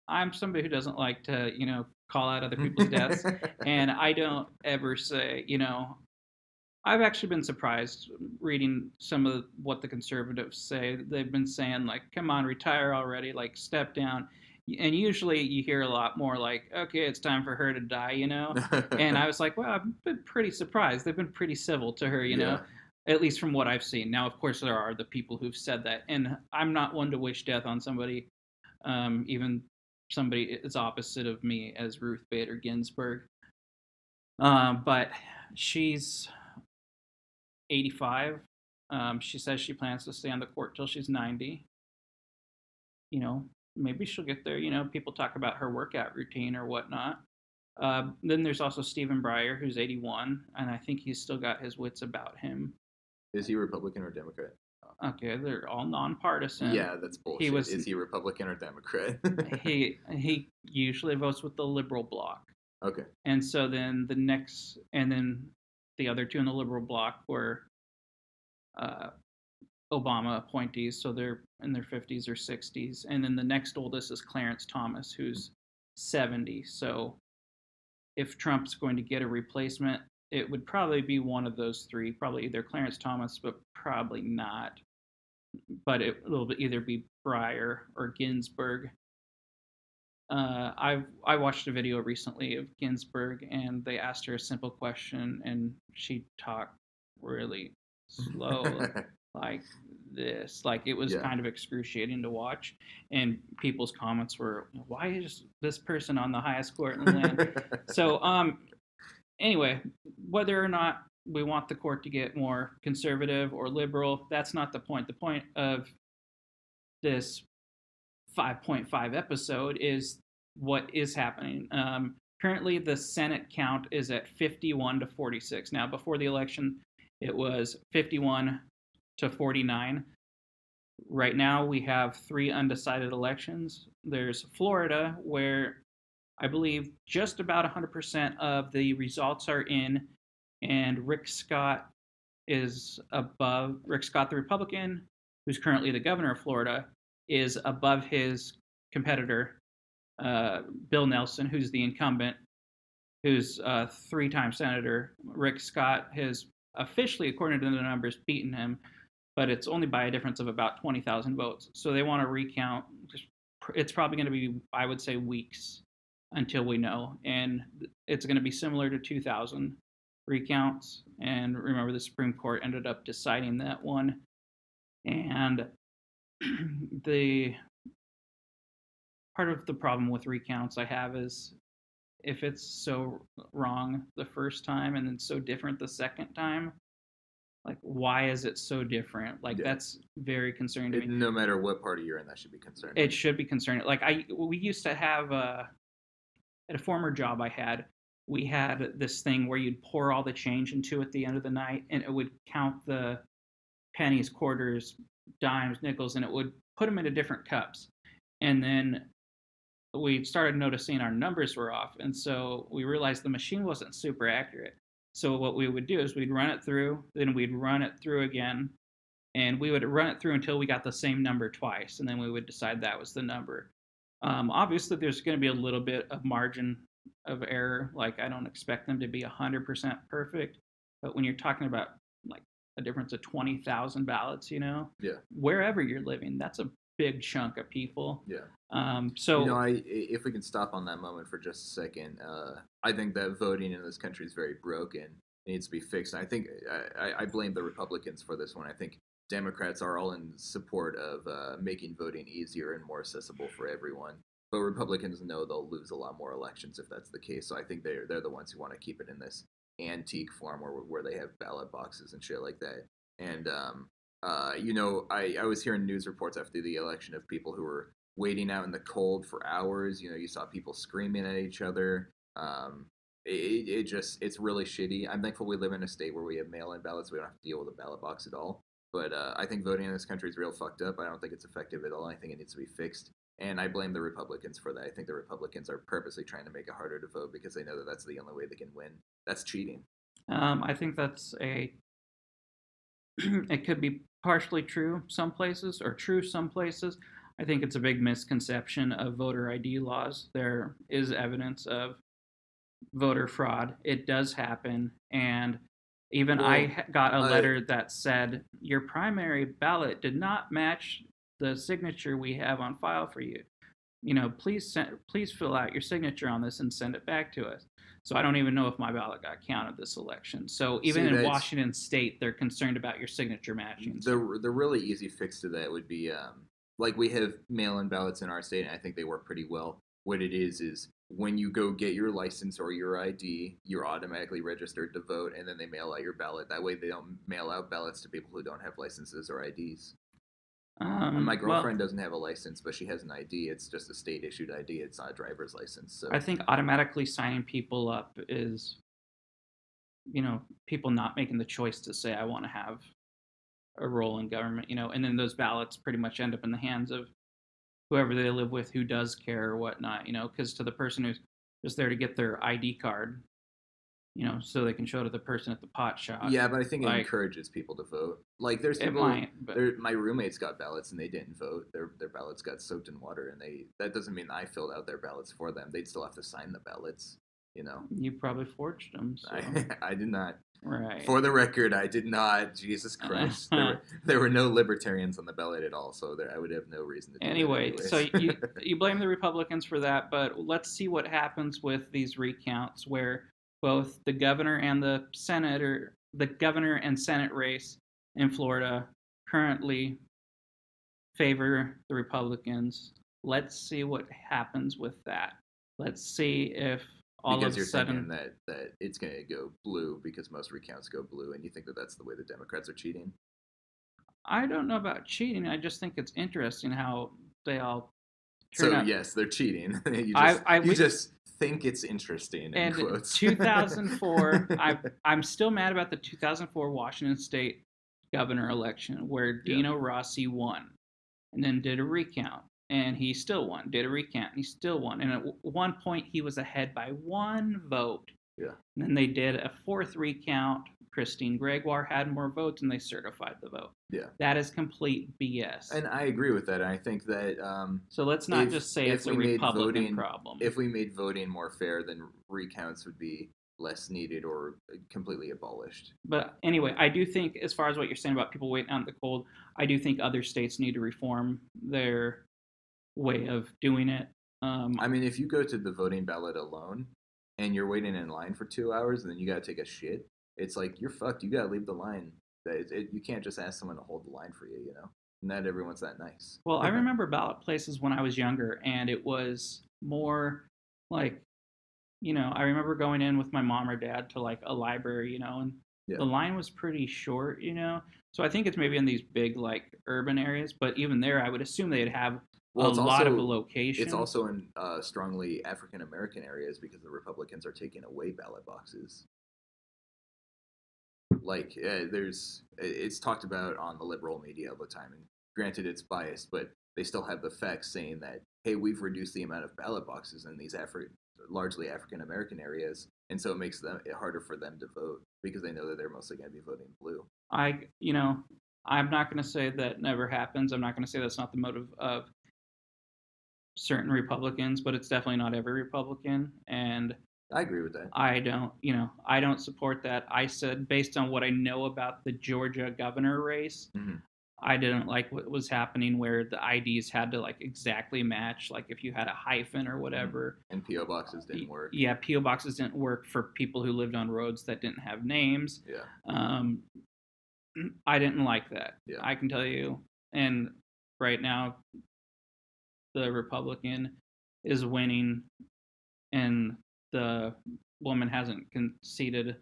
I'm somebody who doesn't like to, call out other people's deaths. And I don't ever say, I've actually been surprised reading some of what the conservatives say. They've been saying, like, come on, retire already, like, step down. And usually you hear a lot more like, okay, it's time for her to die, And I was like, well, I've been pretty surprised. They've been pretty civil to her, know, at least from what I've seen. Now, of course, there are the people who've said that. And I'm not one to wish death on somebody, even somebody as opposite of me as Ruth Bader Ginsburg. But she's 85. She says she plans to stay on the court till she's 90. Maybe she'll get there. People talk about her workout routine or whatnot. Then there's also Stephen Breyer, who's 81, and I think he's still got his wits about him. Is he Republican or Democrat? Okay, they're all nonpartisan. Yeah, that's bullshit. Is he Republican or Democrat? he usually votes with the liberal bloc. Okay. And so then then the other two in the liberal bloc were Obama appointees, so they're in their 50s or 60s. And then the next oldest is Clarence Thomas, who's 70. So if Trump's going to get a replacement, it would probably be one of those three, probably either Clarence Thomas, but probably not. But it'll either be Breyer or Ginsburg. I watched a video recently of Ginsburg, and they asked her a simple question, and she talked really slow, like this. Like, it was kind of excruciating to watch. And people's comments were, why is this person on the highest court in the land? So, anyway, whether or not we want the court to get more conservative or liberal, that's not the point. The point of this 5.5 episode is what is happening. Currently, the Senate count is at 51 to 46. Now, before the election, it was 51 to 49. Right now, we have 3 undecided elections. There's Florida, where I believe just about 100% of the results are in, and Rick Scott, the Republican, who's currently the governor of Florida, is above his competitor, Bill Nelson, who's the incumbent, who's a three-time senator. Rick Scott has officially, according to the numbers, beaten him, but it's only by a difference of about 20,000 votes. So they want to recount. It's probably going to be, I would say, weeks until we know, and it's going to be similar to 2000 recounts. And remember, the Supreme Court ended up deciding that one, and the part of the problem with recounts I have is if it's so wrong the first time and then so different the second time, like why is it so different? Like Yeah. that's very concerning to me. No matter what party you're in, that should be concerning. It should be concerning. Like we used to have at a former job I had, we had this thing where you'd pour all the change into at the end of the night, and it would count the pennies, quarters, dimes, nickels, and it would put them into different cups. And then we started noticing our numbers were off, and so we realized the machine wasn't super accurate. So what we would do is we'd run it through, then we'd run it through again, and we would run it through until we got the same number twice, and then we would decide that was the number. Obviously, there's going to be a little bit of margin of error. Like I don't expect them to be 100% perfect, but when you're talking about like a difference of 20,000 ballots, Yeah. wherever you're living, that's a big chunk of people. Yeah. So if we can stop on that moment for just a second, I think that voting in this country is very broken. It needs to be fixed. And I think I blame the Republicans for this one. I think Democrats are all in support of making voting easier and more accessible for everyone. But Republicans know they'll lose a lot more elections if that's the case. So I think they're the ones who want to keep it in this antique form where they have ballot boxes and shit like that. And I was hearing news reports after the election of people who were waiting out in the cold for hours. You saw people screaming at each other. It's really shitty. I'm thankful we live in a state where we have mail-in ballots. We don't have to deal with a ballot box at all. But I think voting in this country is real fucked up. I don't think it's effective at all. I think it needs to be fixed. And I blame the Republicans for that. I think the Republicans are purposely trying to make it harder to vote because they know that that's the only way they can win. That's cheating. I think it could be partially true some places or true some places. I think it's a big misconception of voter ID laws. There is evidence of voter fraud. It does happen. And even I got a letter that said, your primary ballot did not match the signature we have on file for you. Please fill out your signature on this and send it back to us. So I don't even know if my ballot got counted this election. So even in Washington State, they're concerned about your signature matching. The really easy fix to that would be like we have mail-in ballots in our state, and I think they work pretty well. What it is when you go get your license or your ID, you're automatically registered to vote, and then they mail out your ballot. That way they don't mail out ballots to people who don't have licenses or IDs. My girlfriend doesn't have a license, but she has an ID. It's just a state-issued ID. It's not a driver's license. So I think automatically signing people up is, people not making the choice to say, I want to have a role in government, and then those ballots pretty much end up in the hands of whoever they live with who does care or whatnot, because to the person who's just there to get their ID card, so they can show to the person at the pot shop. Yeah, but I think it encourages people to vote. Like, there's people. My roommates got ballots and they didn't vote. Their ballots got soaked in water, and that doesn't mean I filled out their ballots for them. They'd still have to sign the ballots. You probably forged them. So. I did not. Right. For the record, I did not. Jesus Christ, there were no libertarians on the ballot at all, so I would have no reason to do anyway. Anyways. So you blame the Republicans for that, but let's see what happens with these recounts where both the governor and the governor and Senate race in Florida currently favor the Republicans. Let's see what happens with that. Let's see if all of a sudden thinking that it's going to go blue because most recounts go blue, and you think that that's the way the Democrats are cheating? I don't know about cheating. I just think it's interesting how they all turn out. Yes, they're cheating. you just think it's interesting. In quotes. 2004, I'm still mad about the 2004 Washington State governor election where Dino Rossi won and then did a recount. and he still won. Did a recount, he still won. And at one point, he was ahead by one vote. Yeah. And then they did a fourth recount. Christine Gregoire had more votes, and they certified the vote. Yeah. That is complete BS. And I agree with that. And I think that so let's not just say it's a Republican problem. If we made voting more fair, then recounts would be less needed or completely abolished. But anyway, I do think, as far as what you're saying about people waiting out in the cold, I do think other states need to reform their way of doing it. I mean, if you go to the voting ballot alone and you're waiting in line for 2 hours and then you got to take a shit, it's like you're fucked. You got to leave the line. You can't just ask someone to hold the line for you, you know? Not everyone's that nice. Well, I remember ballot places when I was younger, and it was more like, I remember going in with my mom or dad to like a library, and Yeah. the line was pretty short, So I think it's maybe in these big like urban areas, but even there, I would assume they'd have a lot of locations. It's also in strongly African American areas because the Republicans are taking away ballot boxes. Like it's talked about on the liberal media all the time, and granted it's biased, but they still have the facts saying that, hey, we've reduced the amount of ballot boxes in these largely African American areas, and so it makes it harder for them to vote because they know that they're mostly going to be voting blue. I'm not going to say that never happens. I'm not going to say that's not the motive of certain Republicans, but it's definitely not every Republican, and I agree with that. I don't support that. I said, based on what I know about the Georgia governor race, I didn't like what was happening where the IDs had to like exactly match, like if you had a hyphen or whatever. And PO boxes didn't work. Yeah, PO boxes didn't work for people who lived on roads that didn't have names. Yeah. I didn't like that. Yeah. I can tell you. And right now, the Republican is winning, and the woman hasn't conceded.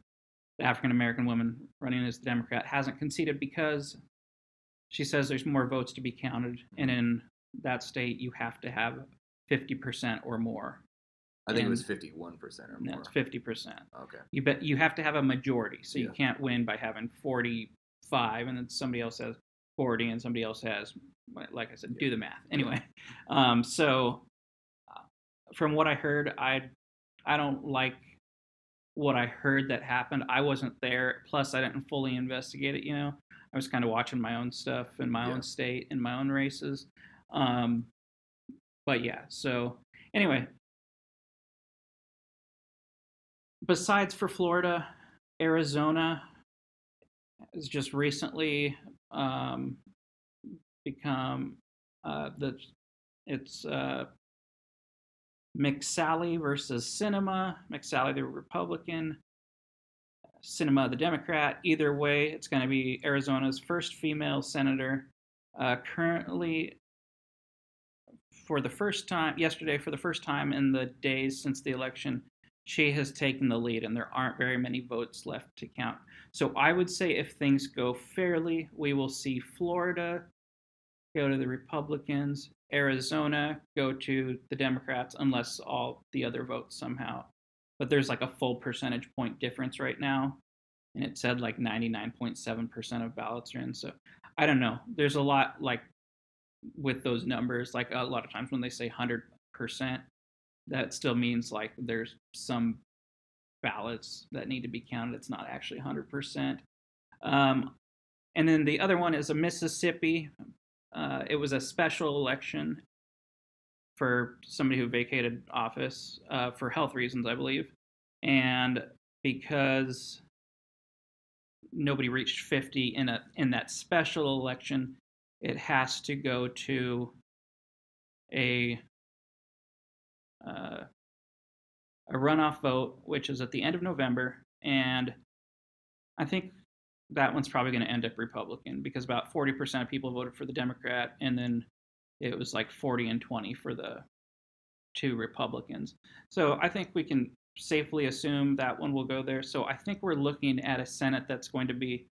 The African American woman running as the Democrat hasn't conceded because she says there's more votes to be counted, and in that state you have to have 50% or more. I think it was 51% or more. No, it's 50%. Okay. You have to have a majority, so you can't win by having 45, and then somebody else has 40, and somebody else has, like I said, do the math. Anyway, so from what I heard, I don't like what I heard that happened. I wasn't there. Plus, I didn't fully investigate it. I was kind of watching my own stuff in my own state, in my own races. But yeah, so anyway, besides for Florida, Arizona has just recently become it's McSally versus Sinema. McSally, the Republican, Sinema, the Democrat. Either way, it's going to be Arizona's first female senator. Currently, yesterday, for the first time in the days since the election, she has taken the lead, and there aren't very many votes left to count. So I would say if things go fairly, we will see Florida go to the Republicans, Arizona go to the Democrats, unless all the other votes somehow. But there's like a full percentage point difference right now, and it said like 99.7% of ballots are in. So I don't know. There's a lot like with those numbers, like a lot of times when they say 100%, that still means like there's some ballots that need to be counted. It's not actually 100%. And then the other one is a Mississippi. It was a special election for somebody who vacated office for health reasons, I believe. And because nobody reached 50 in that special election, it has to go to a runoff vote, which is at the end of November. And I think that one's probably going to end up Republican because about 40% of people voted for the Democrat, and then it was like 40 and 20 for the two Republicans. So I think we can safely assume that one will go there. So I think we're looking at a Senate that's going to be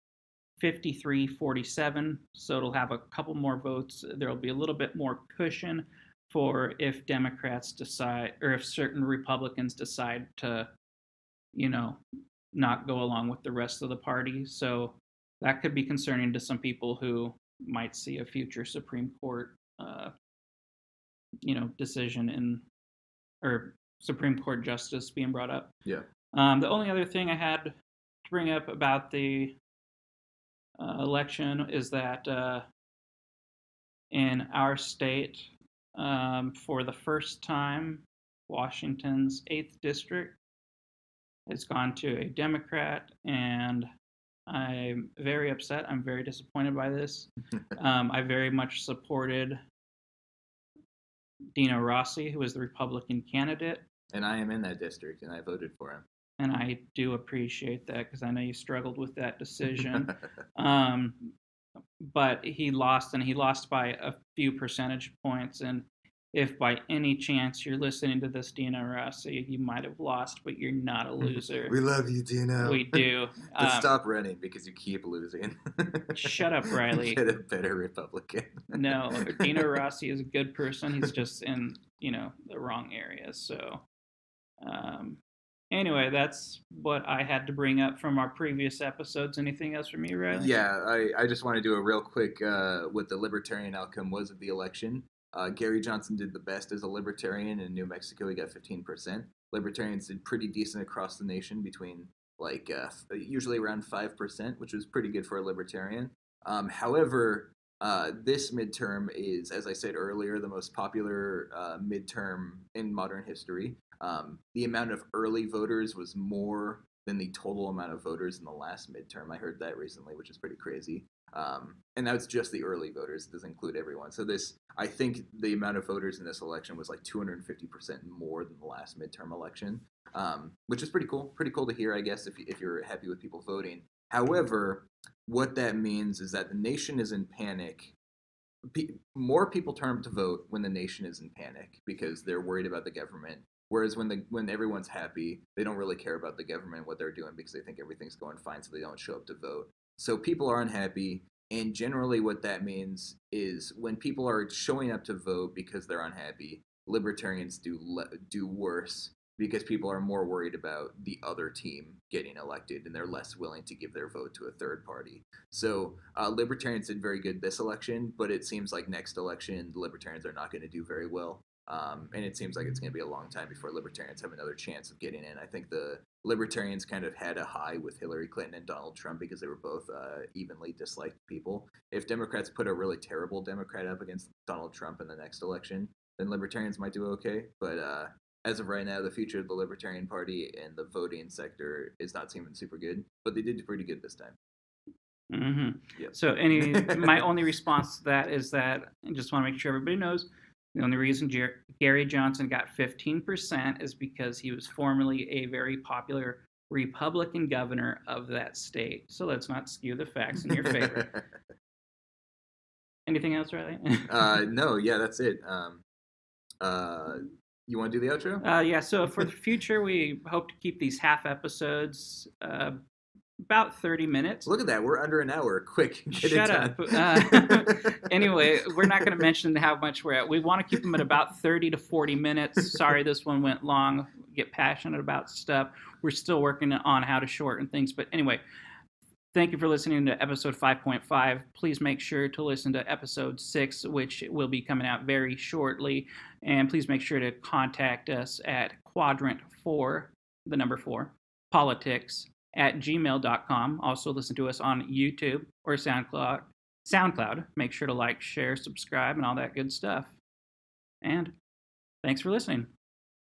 53-47. So it'll have a couple more votes. There'll be a little bit more cushion for if Democrats decide, or if certain Republicans decide to, not go along with the rest of the party. So that could be concerning to some people who might see a future Supreme Court decision or Supreme Court justice being brought up. Yeah. The only other thing I had to bring up about the election is that in our state, for the first time, Washington's 8th district has gone to a Democrat, and I'm very upset. I'm very disappointed by this. I very much supported Dino Rossi, who was the Republican candidate. And I am in that district, and I voted for him. And I do appreciate that because I know you struggled with that decision. But he lost, and he lost by a few percentage points. And if by any chance you're listening to this, Dino Rossi, you might have lost, but you're not a loser. We love you, Dino. We do. But stop running because you keep losing. Shut up, Riley. Get a better Republican. No, Dino Rossi is a good person. He's just in, the wrong areas. So, anyway, that's what I had to bring up from our previous episodes. Anything else from you, Riley? Yeah, I just want to do a real quick what the libertarian outcome was of the election. Gary Johnson did the best as a libertarian in New Mexico. He got 15%. Libertarians did pretty decent across the nation, between usually around 5%, which was pretty good for a libertarian. However, this midterm is, as I said earlier, the most popular midterm in modern history. The amount of early voters was more than the total amount of voters in the last midterm. I heard that recently, which is pretty crazy. And that's just the early voters. It doesn't include everyone. So I think the amount of voters in this election was like 250% more than the last midterm election, which is pretty cool. Pretty cool to hear, I guess, if you're happy with people voting. However, what that means is that the nation is in panic. More people turn up to vote when the nation is in panic because they're worried about the government. Whereas when everyone's happy, they don't really care about the government, what they're doing, because they think everything's going fine, so they don't show up to vote. So people are unhappy, and generally what that means is when people are showing up to vote because they're unhappy, libertarians do worse because people are more worried about the other team getting elected, and they're less willing to give their vote to a third party. So libertarians did very good this election, but it seems like next election, the libertarians are not going to do very well. And it seems like it's going to be a long time before libertarians have another chance of getting in. I think the libertarians kind of had a high with Hillary Clinton and Donald Trump because they were both evenly disliked people. If Democrats put a really terrible Democrat up against Donald Trump in the next election, then libertarians might do okay. But as of right now, the future of the Libertarian Party and the voting sector is not seeming super good. But they did do pretty good this time. Mm-hmm. Yep. So my only response to that is that I just want to make sure everybody knows the only reason Gary Johnson got 15% is because he was formerly a very popular Republican governor of that state. So let's not skew the facts in your favor. Anything else, Riley? No, yeah, that's it. You want to do the outro? Yeah, so for the future, we hope to keep these half episodes about 30 minutes. Look at that. We're under an hour. Quick. Shut up. Anyway, we're not going to mention how much we're at. We want to keep them at about 30 to 40 minutes. Sorry, this one went long. Get passionate about stuff. We're still working on how to shorten things. But anyway, thank you for listening to episode 5.5. Please make sure to listen to episode 6, which will be coming out very shortly. And please make sure to contact us at quadrant4, the number 4, politics @gmail.com. Also listen to us on YouTube or SoundCloud. Make sure to like, share, subscribe, and all that good stuff. And thanks for listening.